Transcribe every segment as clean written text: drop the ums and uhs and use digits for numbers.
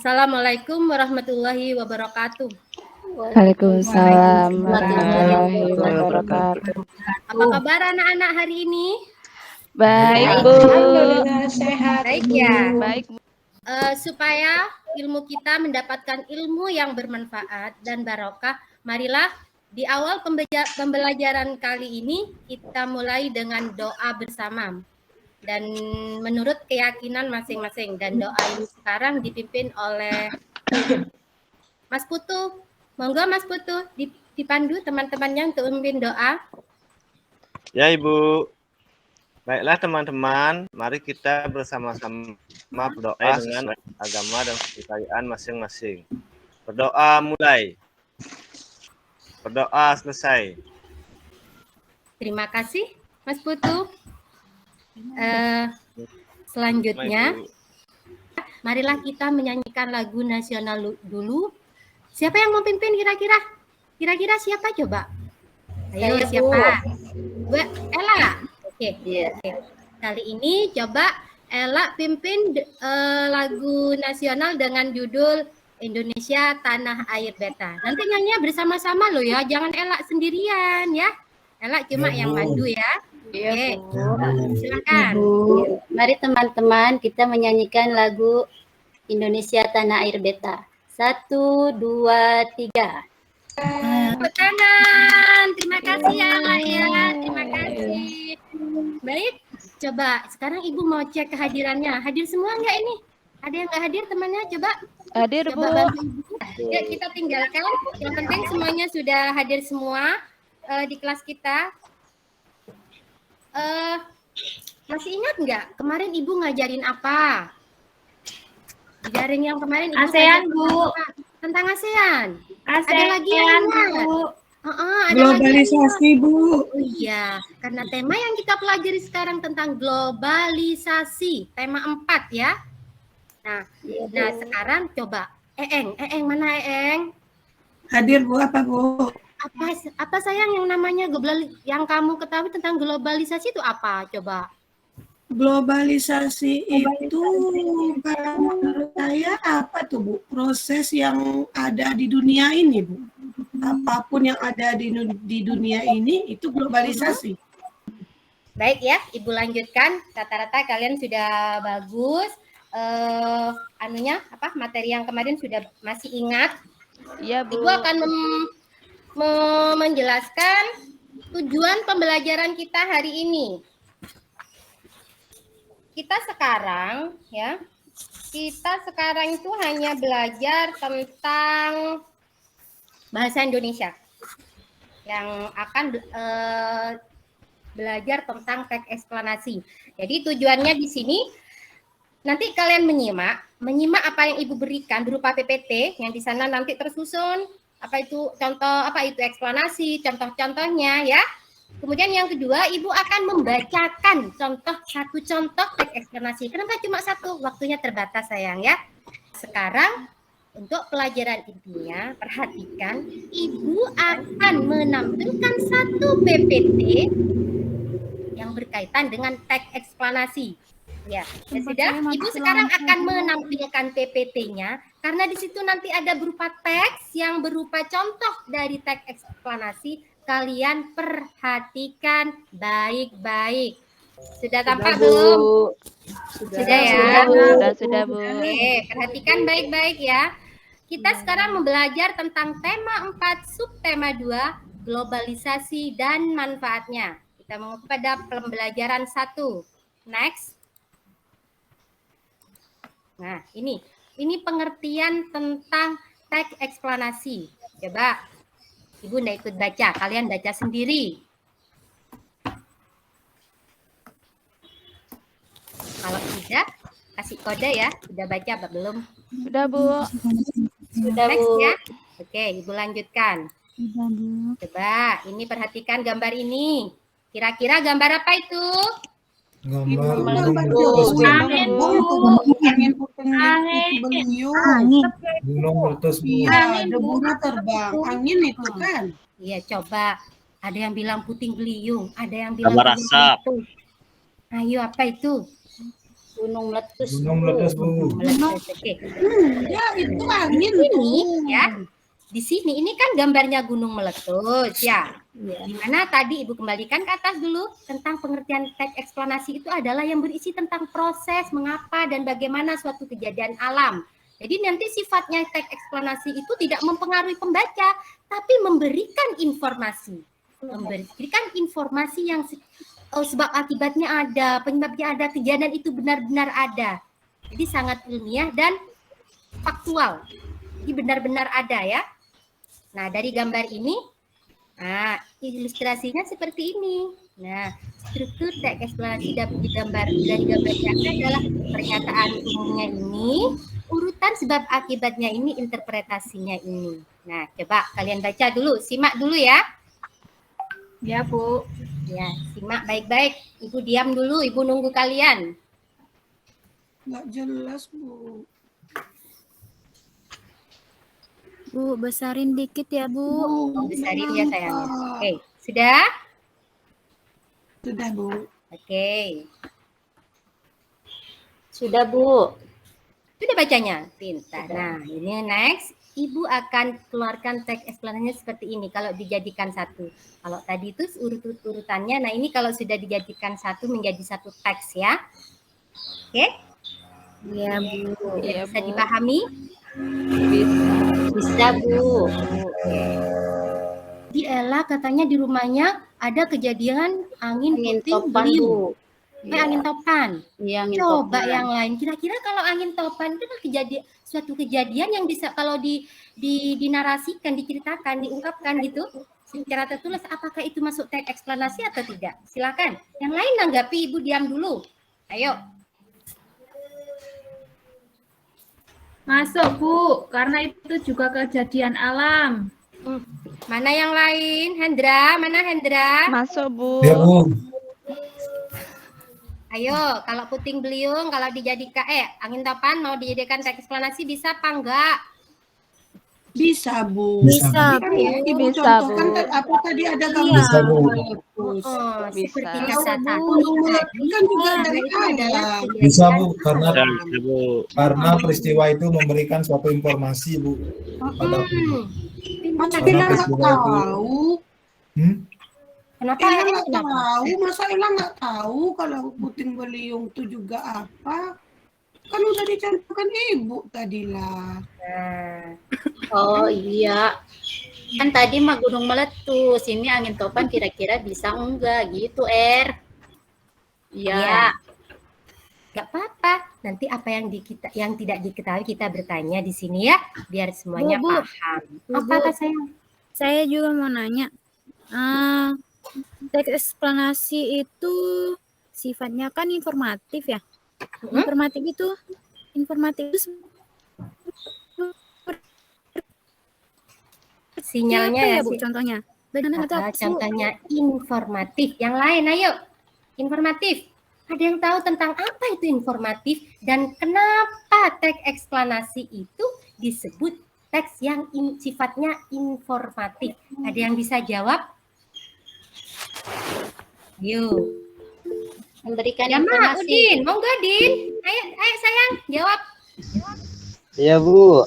Assalamualaikum warahmatullahi wabarakatuh. Waalaikumsalam warahmatullahi wabarakatuh. Apa kabar anak-anak hari ini? Baik, Bu. Alhamdulillah sehat. Baik ya. Baik, Bu. Supaya ilmu kita mendapatkan ilmu yang bermanfaat dan barokah, marilah di awal pembelajaran kali ini kita mulai dengan doa bersama. Dan menurut keyakinan masing-masing, dan doa ini sekarang dipimpin oleh Mas Putu. Monggo Mas Putu dipandu teman-temannya untuk memimpin doa. Ya Ibu. Baiklah teman-teman, mari kita bersama-sama berdoa dengan agama dan kepercayaan masing-masing. Berdoa mulai. Berdoa selesai. Terima kasih Mas Putu. Selanjutnya, marilah kita menyanyikan lagu nasional dulu. Siapa yang mau pimpin kira-kira? Kira-kira siapa coba? Ayo siapa? Bu Ella. Oke. Kali ini coba Ella pimpin lagu nasional dengan judul Indonesia Tanah Air Beta. Nanti nyanyinya bersama-sama loh ya, jangan Ella sendirian ya. Ella cuma yang mandu ya. Oke, silakan. Mari teman-teman kita menyanyikan lagu Indonesia Tanah Air Beta. 1, 2, 3. Tepuk tangan. Terima kasih ya, Ella ya. Terima kasih. Baik, coba sekarang Ibu mau cek kehadirannya. Hadir semua enggak ini? Ada yang enggak hadir temannya? Coba. Hadir, coba Bu. Bantu Ibu. Ya, kita tinggalkan. Yang penting semuanya sudah hadir semua di kelas kita. Masih ingat nggak kemarin Ibu ngajarin apa? Di daring yang kemarin Ibu ASEAN, Bu. Tentang ASEAN. ASEAN, Ada lagi yang Bu. ada Globalisasi, lagi Bu. Oh iya, karena tema yang kita pelajari sekarang tentang globalisasi, tema 4 ya. Nah sekarang coba Eeng mana Eeng? Hadir Bu, apa Bu? Apa sayang yang namanya yang kamu ketahui tentang globalisasi itu apa? Coba. Globalisasi itu kalau menurut saya apa tuh Bu? Proses yang ada di dunia ini Bu. Apapun yang ada di dunia ini itu globalisasi. Baik ya, Ibu lanjutkan. Rata-rata kalian sudah bagus. Materi yang kemarin sudah masih ingat. Iya, Bu. Ibu akan menjelaskan tujuan pembelajaran kita hari ini. Kita sekarang itu hanya belajar tentang bahasa Indonesia. Yang akan belajar tentang teks eksplanasi. Jadi tujuannya di sini nanti kalian menyimak apa yang Ibu berikan berupa PPT yang di sana nanti tersusun apa itu eksplanasi, contoh-contohnya ya. Kemudian yang kedua, Ibu akan membacakan satu contoh teks eksplanasi. Kenapa cuma satu? Waktunya terbatas sayang ya. Sekarang untuk pelajaran intinya, perhatikan, Ibu akan menampilkan satu PPT yang berkaitan dengan teks eksplanasi. Ya, sudah. Ibu sekarang akan menampilkan PPT-nya karena di situ nanti ada berupa teks yang berupa contoh dari teks eksplanasi. Kalian perhatikan baik-baik. Sudah tampak belum? Sudah ya? Sudah, Bu. Oke, perhatikan baik-baik ya. Kita sekarang belajar tentang tema 4, subtema 2, globalisasi dan manfaatnya. Kita mau pada pembelajaran 1. Next. Nah, ini pengertian tentang teks eksplanasi. Coba Ibu nggak ikut baca, kalian baca sendiri. Kalau tidak, kasih kode ya. Sudah baca apa belum? Sudah, Bu. Sudah, Next Bu. ya. Oke, Ibu lanjutkan. Coba, ini perhatikan gambar ini. Kira-kira gambar apa itu? Gambar Angin, Bu. Angin puting beliung. Belum bertus iya, debunya terbang. Angin itu kan. Iya, coba. Ada yang bilang puting beliung, ada yang bilang Gambar asap. Ayo, apa itu? Gunung meletus. Gunung meletus, Bu. Meletus. Oke. Ya itu angin Ini tuh. ya. Di sini ini kan gambarnya gunung meletus ya. Dimana tadi Ibu kembalikan ke atas dulu tentang pengertian teks eksplanasi itu adalah yang berisi tentang proses, mengapa dan bagaimana suatu kejadian alam. Jadi nanti sifatnya teks eksplanasi itu tidak mempengaruhi pembaca, tapi memberikan informasi. Memberikan informasi yang sebab akibatnya ada, penyebabnya ada, kejadian itu benar-benar ada. Jadi sangat ilmiah dan faktual. Jadi benar-benar ada ya. Nah, dari gambar ini, ilustrasinya seperti ini. Nah, struktur teks eksplanasi dari gambar yang ada adalah pernyataan umumnya ini, urutan sebab akibatnya ini, interpretasinya ini. Nah, coba kalian baca dulu, simak dulu ya. Ya, Bu. Ya, simak baik-baik. Ibu diam dulu, Ibu nunggu kalian. Nggak jelas, Bu. Bu, besarin dikit ya, Bu. Oh, besarin ya sayang. Oke, sudah? Sudah, Bu. Oke. Sudah, Bu. Sudah bacanya? Pintar. Nah, ini next. Ibu akan keluarkan teks eksplanasinya seperti ini kalau dijadikan satu. Kalau tadi itu urutannya, nah ini kalau sudah dijadikan satu menjadi satu teks ya. Oke? Iya, Bu. Sudah Iya, bisa Bu. dipahami? Bisa, Bu. Di Ella katanya di rumahnya ada kejadian angin Angin puting topan, beliung. Bu. Angin topan. Iya, angin Coba topan. yang lain. Kira-kira kalau angin topan itu kan suatu kejadian yang bisa kalau dinarasikan, diceritakan, diungkapkan gitu secara tertulis, apakah itu masuk teks eksplanasi atau tidak? Silakan. Yang lain nanggapi, Ibu diam dulu. Ayo. Masuk, Bu, karena itu juga kejadian alam. Mana yang lain? Hendra, mana Hendra? Masuk, Bu. Ya, Bu. Ayo, kalau puting beliung, kalau dijadikan angin topan mau dijadikan teks eksplanasi bisa apa enggak? Bisa, Bu. Bisa, Kan Bu. Ibu Bisa, contohkan Bu. apa tadi ada gambar Bisa, Bu. Oh, Bisa. seperti Bisa, kata Bu. Kan juga ada itu adalah alam. Bisa, Bu, karena Bisa, Bu. karena peristiwa itu memberikan suatu informasi, Bu. Pada Masa Karena Ella nggak peristiwa itu- tahu? Kenapa? Ella Ayah? nggak Kenapa? tahu. Masa Ella nggak tahu kalau puting beliung itu juga apa? Kan udah dicontohkan Ibu tadi lah. Nah, Oh, iya. Kan tadi mah gunung meletus, ini angin topan kira-kira bisa enggak gitu, Iya. Iya. nggak apa-apa. Nanti apa yang tidak diketahui kita bertanya di sini ya, biar semuanya Bu. paham. Bu. Apa sayang? Saya juga mau nanya. Teks eksplanasi itu sifatnya kan informatif ya. Informatif itu Sinyalnya apa ya, ya, Bu, contohnya? Bagaimana itu apa sih, Bu? contohnya informatif. Yang lain, ayo. Informatif. Ada yang tahu tentang apa itu informatif dan kenapa teks eksplanasi itu disebut teks yang sifatnya informatif? Ada yang bisa jawab? Yuk. Memberikan Ya, Mak, informasi. Udin. Monggo, Din. Ayo sayang, jawab. Iya, Bu.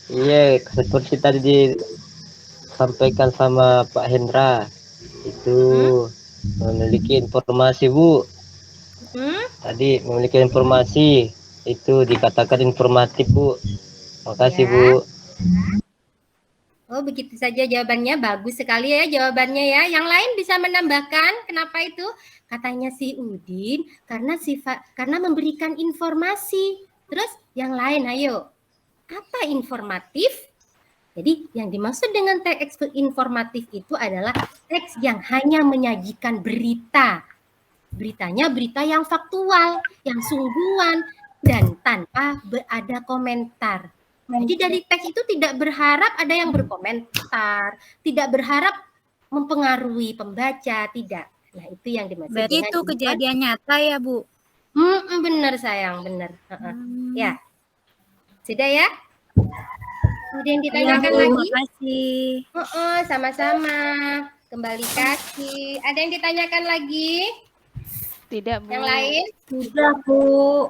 Iya, seperti tadi disampaikan sama Pak Hendra. Itu memiliki informasi, Bu. Tadi memiliki informasi. Itu dikatakan informatif, Bu. Makasih, Ya. Bu. Oh, begitu saja jawabannya. Bagus sekali ya jawabannya ya. Yang lain bisa menambahkan kenapa itu? Katanya si Udin karena memberikan informasi. Terus yang lain ayo. Apa informatif? Jadi yang dimaksud dengan teks informatif itu adalah teks yang hanya menyajikan berita. Beritanya berita yang faktual, yang sungguhan, dan tanpa ada komentar. Jadi dari teks itu tidak berharap ada yang berkomentar, tidak berharap mempengaruhi pembaca, tidak. Nah itu yang dimaksud. Berarti itu kejadian nyata ya, Bu? Benar sayang, benar. Ya, sudah ya? Kemudian ditanyakan Bu, lagi? makasih. Sama-sama. Kembali kasih. Ada yang ditanyakan lagi? Tidak, Bu. Yang lain? Sudah, Bu.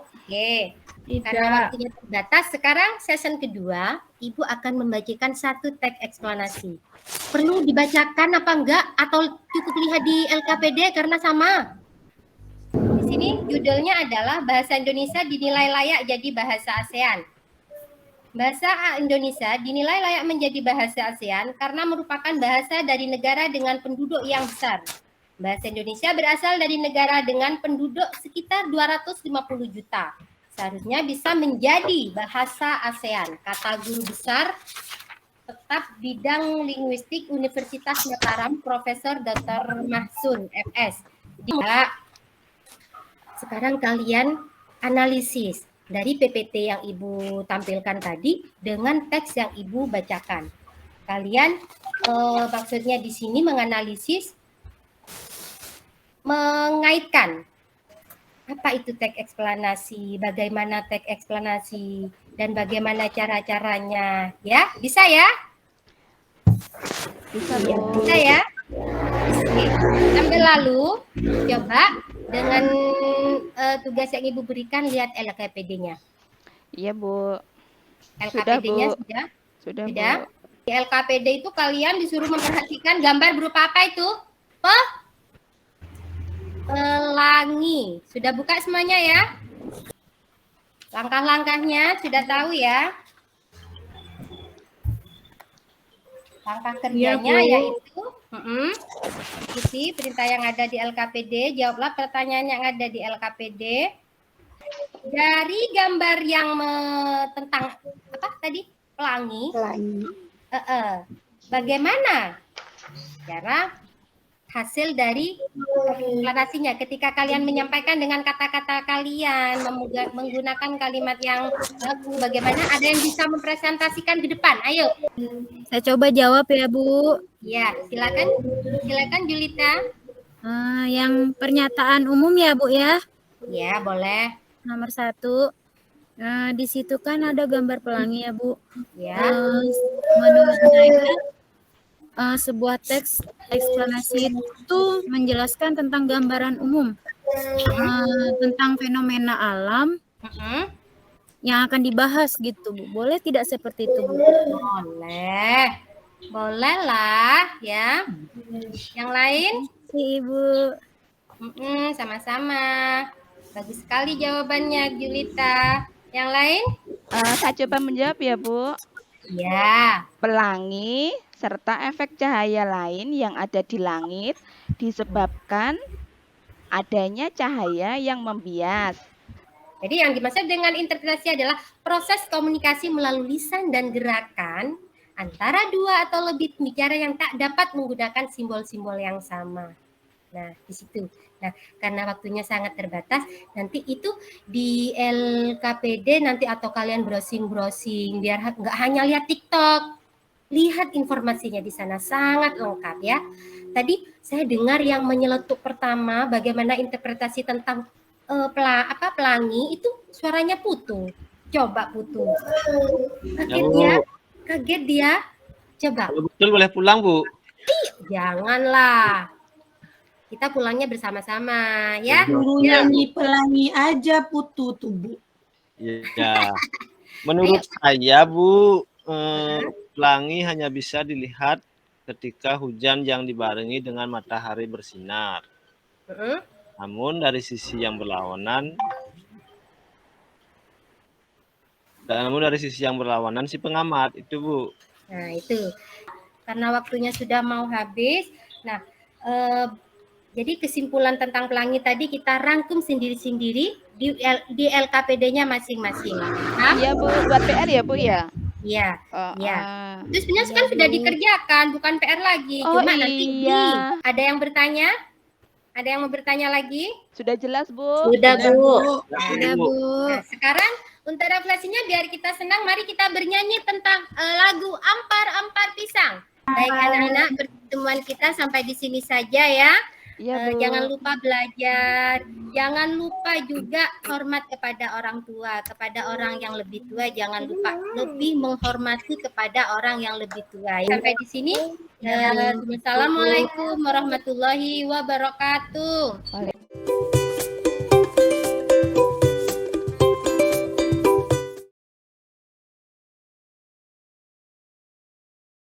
Oke. Karena Tidak. waktunya terbatas, sekarang session kedua, Ibu akan membagikan satu teks eksplanasi. Perlu dibacakan apa enggak? Atau cukup lihat di LKPD karena sama? Di sini judulnya adalah Bahasa Indonesia dinilai layak jadi bahasa ASEAN. Bahasa Indonesia dinilai layak menjadi bahasa ASEAN karena merupakan bahasa dari negara dengan penduduk yang besar. Bahasa Indonesia berasal dari negara dengan penduduk sekitar 250 juta. Seharusnya bisa menjadi bahasa ASEAN. Kata guru besar tetap bidang linguistik Universitas Mataram, Profesor Dr. Mahsun, FS. Jadi, sekarang kalian analisis dari PPT yang Ibu tampilkan tadi dengan teks yang Ibu bacakan. Kalian maksudnya di sini menganalisis, mengaitkan apa itu teks eksplanasi, bagaimana teks eksplanasi, dan bagaimana cara-caranya. Ya, bisa ya? Bisa, Bu. Bisa ya? Oke. Sambil lalu, coba dengan tugas yang Ibu berikan, lihat LKPD-nya. Iya, Bu. LKPD-nya Bu. sudah? Sudah, Sudah? Bu. Di LKPD itu kalian disuruh memperhatikan gambar berupa apa itu? Pelangi. Sudah buka semuanya ya? Langkah-langkahnya sudah tahu ya? Langkah kerjanya yaitu ikuti perintah yang ada di LKPD, jawablah pertanyaan yang ada di LKPD. Dari gambar yang tentang apa tadi? Pelangi. Bagaimana cara hasil dari eksplanasinya ketika kalian menyampaikan dengan kata-kata kalian, menggunakan kalimat yang bagus, bagaimana ada yang bisa mempresentasikan ke depan? Ayo. Saya coba jawab ya, Bu. Ya, silakan. Silakan Julita. Yang pernyataan umum ya, Bu ya. Ya, boleh. Nomor 1. Di situ kan ada gambar pelangi ya, Bu. Ya. Menurut saya sebuah teks eksplanasi itu menjelaskan tentang gambaran umum tentang fenomena alam yang akan dibahas gitu, Bu. Boleh tidak seperti itu, Bu? Boleh. Boleh lah ya. Yang lain? Si Ibu. Sama-sama. Bagus sekali jawabannya, Julita. Yang lain? Saya coba menjawab ya, Bu. Ya. Pelangi serta efek cahaya lain yang ada di langit disebabkan adanya cahaya yang membias. Jadi yang dimaksud dengan interpretasi adalah proses komunikasi melalui lisan dan gerakan antara dua atau lebih pembicara yang tak dapat menggunakan simbol-simbol yang sama. Nah, di situ. Nah, karena waktunya sangat terbatas, nanti itu di LKPD nanti atau kalian browsing-browsing biar nggak hanya lihat TikTok. Lihat informasinya di sana sangat lengkap ya. Tadi saya dengar yang menyeletuk pertama bagaimana interpretasi tentang pelangi itu suaranya Putu. Coba Putu. Kaget ya? Kaget dia. Coba. Kalau betul boleh pulang, Bu. Janganlah. Kita pulangnya bersama-sama ya. Guru nyanyi pelangi aja Putu tuh, Bu. Iya. Menurut saya, Bu, pelangi hanya bisa dilihat ketika hujan yang dibarengi dengan matahari bersinar. Namun dari sisi yang berlawanan, si pengamat itu, Bu. Nah itu, karena waktunya sudah mau habis. Nah, jadi kesimpulan tentang pelangi tadi kita rangkum sendiri-sendiri di LKPD-nya masing-masing. Iya, Bu, buat PR ya, Bu ya? Iya, iya. Itu sebenarnya kan sudah dikerjakan, bukan PR lagi. Cuma nanti ada yang bertanya? Ada yang mau bertanya lagi? Sudah jelas, Bu. Sudah, Bu. Sudah, Bu. Nah, sekarang untuk refleksinya biar kita senang, mari kita bernyanyi tentang lagu Ampar-Ampar Pisang. Baik anak-anak, pertemuan kita sampai di sini saja ya. Iya, Bu. Jangan lupa belajar, jangan lupa juga hormat kepada orang tua, kepada orang yang lebih tua, jangan lupa lebih menghormati kepada orang yang lebih tua. Sampai di sini, assalamualaikum warahmatullahi wabarakatuh.